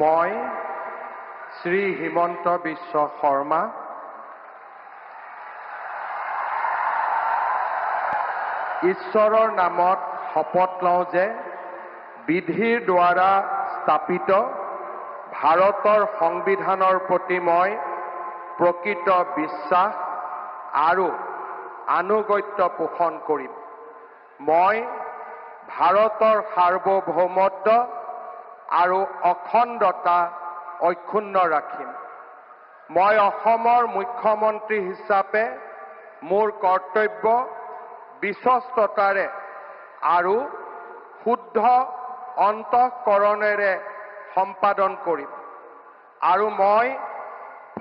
মই শ্ৰী হিমন্ত বিশ্ব শৰ্মা ঈশ্বৰৰ নামত শপত লওঁ যে বিধিৰ দ্বাৰা স্থাপিত ভাৰতৰ সংবিধানৰ প্ৰতি মই প্ৰকৃত বিশ্বাস আৰু আনুগত্য পোষণ কৰিম। মই ভাৰতৰ সাৰ্বভৌমত্ব আৰু অখণ্ডতা অক্ষুণ্ণ ৰাখিম। মই অসমৰ মুখ্যমন্ত্ৰী হিচাপে মোৰ কৰ্তব্য বিশ্বস্ততাৰে আৰু শুদ্ধ অন্তঃকৰণেৰে সম্পাদন কৰিম আৰু মই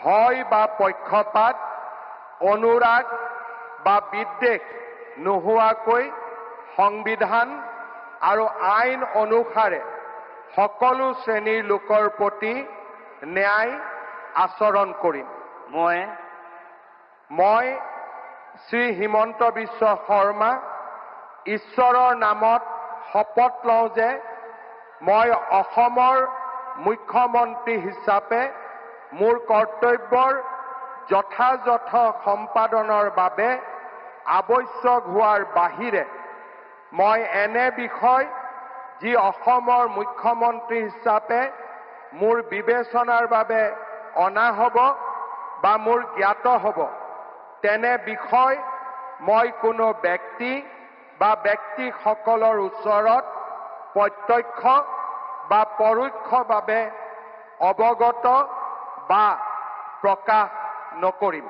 ভয় বা পক্ষপাত, অনুৰাগ বা বিদ্বেষ নোহোৱাকৈ সংবিধান আৰু আইন অনুসাৰে সকলো শ্ৰেণীৰ লোকৰ প্ৰতি ন্যায় আচৰণ কৰিম। মই শ্ৰী হিমন্ত বিশ্ব শৰ্মা ঈশ্বৰৰ নামত শপত লওঁ যে মই অসমৰ মুখ্যমন্ত্ৰী হিচাপে মোৰ কৰ্তব্যৰ যথাযথ সম্পাদনৰ বাবে আৱশ্যক হোৱাৰ বাহিৰে মই এনে বিষয় যি অসমৰ মুখ্যমন্ত্ৰী হিচাপে মোৰ বিবেচনাৰ বাবে অনা হ'ব বা মোৰ জ্ঞাত হ'ব তেনে বিষয় মই কোনো ব্যক্তি বা ব্যক্তিসকলৰ ওচৰত প্ৰত্যক্ষ বা পৰোক্ষভাৱে অৱগত বা প্ৰকাশ নকৰিম।